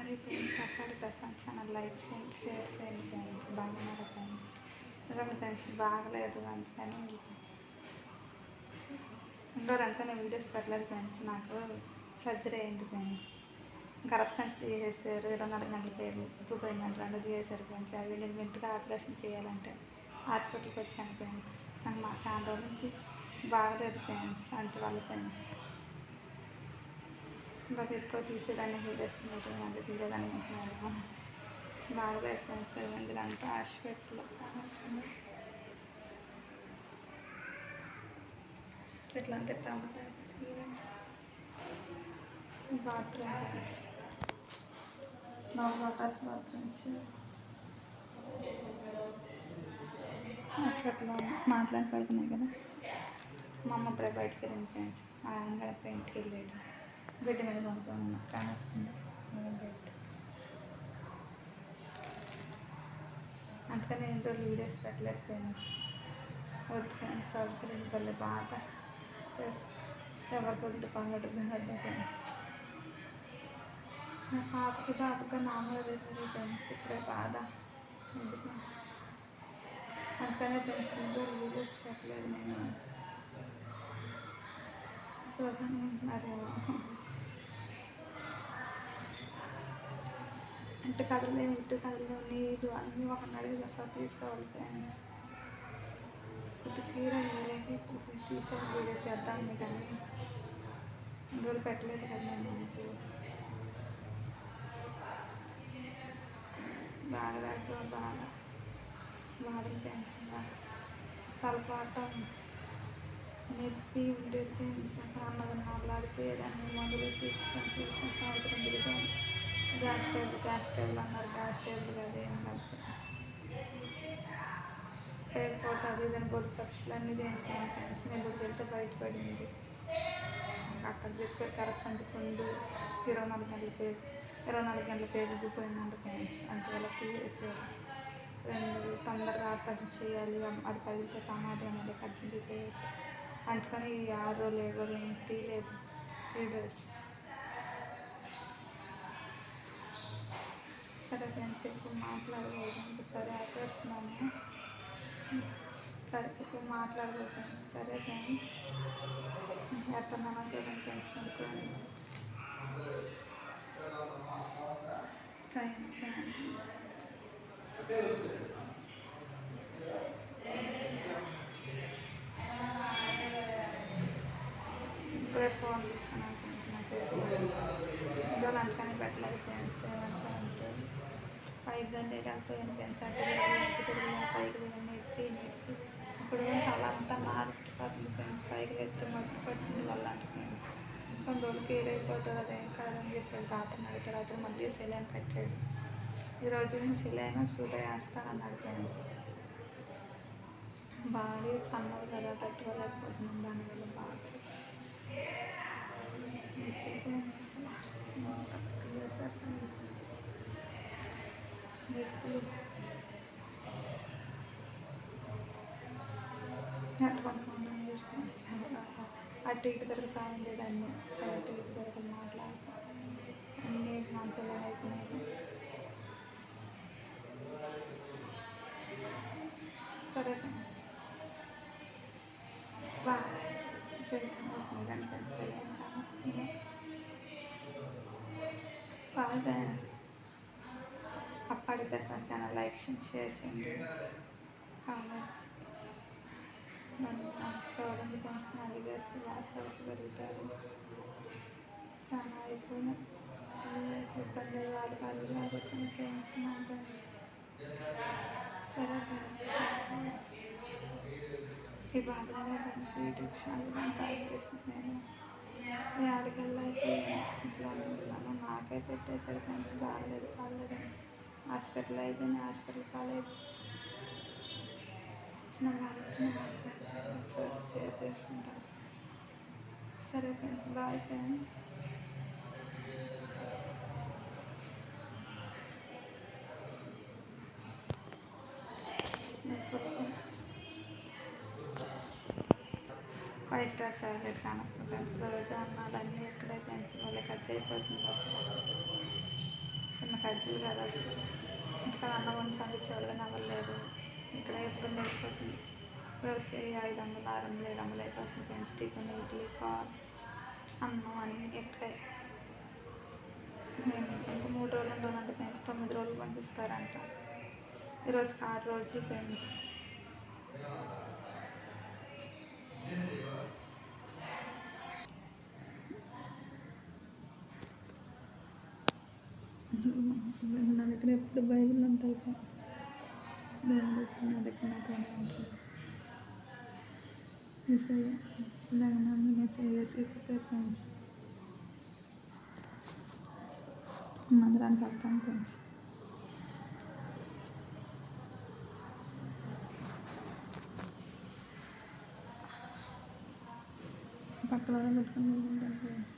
Sorry friends, అప్పటి Prashanth channel like చేయండి, share చేయండి ఫ్రెండ్స్. బాగున్నారు ఫ్రెండ్స్. చూడండి ఫ్రెండ్స్, బాగలేదు అందుకని ఇంకోరంతా నేను వీడియోస్ పెట్టలేదు ఫ్రెండ్స్. నాకు సర్జరీ అయింది ఫ్రెండ్స్. కరప్షన్ తీసేసారు. 24 గంటల పేరు ఉప్పుపోయిందంట, 2 తీసేశారు ఫ్రెండ్స్. అవి నేను వెంటనే ఆపరేషన్ చేయాలంటే హాస్పిటల్కి వచ్చాను ఫ్రెండ్స్. నాకు మా చాలా రోజుల నుంచి బాగలేదు ఫ్రెండ్స్. అంతవల్ల ఫ్రెండ్స్ ఇంకా ఎక్కువ తీసేదాన్ని వీడియోస్ మీరు మళ్ళీ తీయలేదనుకుంటున్నాను. బాగలేదు ఫ్రెండ్స్. ఎందుకంటే హాస్పిటల్లో ఇట్లా తిట్టాము friends. Bathroom friends, waters bathrooms హాస్పిటల్లో మాట్లాడి పడుతున్నాయి కదా. మా అమ్మ ఇప్పుడే బయటకు వెళ్ళింది ఫ్రెండ్స్. మా ఆయన ఇప్పుడే ఇంటికి వెళ్ళాడు. బిడ్డ మీద కొనుక్కున్నా కానీ వస్తుంది బెడ్. అందుకని నేను రోజులు వీడియోస్ పెట్టలేదు ఫ్రెండ్స్. వద్దు ఫ్రెండ్స్, సర్జరీ వల్ల బాధ ఎవరికి వద్దు పగడు వద్దు ఫ్రెండ్స్. నా పాపగా నామూలు తెలియదు ఫ్రెండ్స్. ఇప్పుడే బాధ ఎందుకు అందుకనే ఫ్రెండ్స్ రోజులు వీడియోస్ పెట్టలేదు. నేను సోజన్ ఉంటున్నారేమో ఇంటి కదలేవు నీరు అన్నీ ఒక నడిగి వస్తా తీసుకోవాలి ఫ్రెండ్స్. కొద్దిగా వేయలేక ఇప్పుడు తీసాను వీడియో తీద్దామని, కానీ రోజులు పెట్టలేదు కదా నేను. మనకు బాగా బాధలు ఫ్రెండ్స్. సల్పాటం నొప్పి ఉండేది ఫ్రెండ్స్. అన్నది నల్లాడిపోయేదాన్ని. మందులు చూపించాను సంవత్సరం తిరిగాను. గ్యాస్ టేబుల్ అన్నారు. గ్యాస్ టేబుల్ అదేం కాదు లేకపోతే అది ఇదని బొద్దు పక్షులు అన్నీ చేయించుకున్నాను ఫ్రెండ్స్. నెల్లూరుకి వెళ్తే బయటపడింది. అక్కడ చెప్పారు కరప్షన్ చెప్పిండు. 24 గంటల పేరు దిగిపోయిందంట ఫ్రెండ్స్. అంతవల్ల తీసేసారు. తొందరగా ఆపరేషన్ చేయాలి, అది పగిలితే ప్రమాదం అనేది ఖర్చులు చేసి అందుకని ఈ 6 రోజులు 7 రోజులు ఏం తీయలేదు వీడియోస్. సరే ఫ్రెండ్స్, ఇప్పుడు మాట్లాడకూడదు. సరే ఆపేస్తున్నాను. సరే ఇప్పుడు మాట్లాడకూడదు ఫ్రెండ్స్. సరే ఫ్రెండ్స్, ఎక్కడన్నా చూడండి ఫ్రెండ్స్. కొనుక్కోండి ఇప్పుడే ఫోన్ తీసుకున్నాను ఫ్రెండ్స్. నా చేతిలో ఇంట్లో అందుకని పెట్టలేదు ఫ్రెండ్స్. ఏమనుకుంటే పైకి గంటే వెళ్ళిపోయాను ఫ్రెండ్స్. అట్టే పైకి నెప్పి ఇప్పుడు తల అంతా మారిపోతుంది ఫ్రెండ్స్. పైకి ఎత్తి మట్టి పట్టింది వల్ల అంటే ఫ్రెండ్స్. కొన్ని రోజులు క్లియర్ అయిపోతుంది, అదేం కాదని చెప్పాడు డాక్టర్ని అడిగిన తర్వాత. మళ్ళీ సెలైన్ కట్టాడు. ఈరోజు నుంచి సెలైన్ సూట్ వేస్తానన్నాడు ఫ్రెండ్స్. బాడీ సన్నది కదా, తట్టుకోలేకపోతున్నాం. దానివల్ల బాగా ఫ్రెండ్స్ అసలు నెట్టుకుంటున్నాను ఫ్రెండ్స్. అటు ఇటు తిరుగుతూ ఉండేదాన్ని. అటు ఇటు తిరగలు మాట్లాడుతూ అన్నీ మంచిగా అయిపోయినాయి ఫ్రెండ్స్. సరే ఫ్రెండ్స్, బాయ్. చేద్దాం ఫ్రెండ్స్. ఏం కావస్తుంది బాయ్ ఫ్రెండ్స్. అప్పటి ప్రశాంత్ ఛానల్ లైక్ చేయండి, షేర్ చేయండి, కామెంట్స్ చూడండి ఫ్రెండ్స్. నా వీడియోస్ లాస్ట్ పెరుగుతారు. చాలా అయిపోయినాయి ఇబ్బంది వాళ్ళు కాబట్టి చేయించుకున్నాం ఫ్రెండ్స్. సరే ఫ్రెండ్స్, ఈ బాధలనే ఫ్రెండ్స్ యూట్యూబ్ ఛానల్ అంతా అయిపోతుంది. నేను ఆడికల్లా అయిపోయాను. ఇంట్లోనే ఉన్నాను. నాకే పెట్టేశారు ఫ్రెండ్స్. బాగలేదు హాస్పిటల్ అయిపోయింది. హాస్పిటల్ కాలేదు. చిన్న బాధ ఒకసారి షేర్ చేసుకుంటాను. సరే friends, bye friends. Five star salad కానొస్తుంది ఫ్రెండ్స్. రోజు అన్నాలన్నీ ఎక్కడే ఫ్రెండ్స్. వాళ్ళకి ఖర్చు అయిపోతుంది. మంచిది కాదు అసలు. ఇక్కడ అన్నం వండి పంపించేవాళ్ళు కానీ ఎవరు లేరు. ఇక్కడ ఎప్పుడు లేకపోతుంది. వ్యవసాయ 500, 600, 700 అయిపోతుంది ఫ్రెండ్స్. టిఫిన్, ఇడ్లీ, పాలు, అన్నం అన్నీ ఇక్కడే. మేము ఇంకా 3 రోజులు ఉండాలంటే ఫ్రెండ్స్ 9 రోజులు పంపిస్తారంట. ఈరోజు 6 రోజులు ఫ్రెండ్స్. నా దగ్గర ఎప్పుడు బైబిల్ ఉంటాయి ఫ్రెండ్స్. దేవుడు ఎప్పుడు నా దగ్గర నాతోనే ఉంటాడు. యేసయ్య దాన్ని నన్ను చేయకపోతే ఫ్రెండ్స్ మందిరానికి వెళ్తాను ఫ్రెండ్స్. పక్కన పెట్టుకొని ఉంటాను ఫ్రెండ్స్.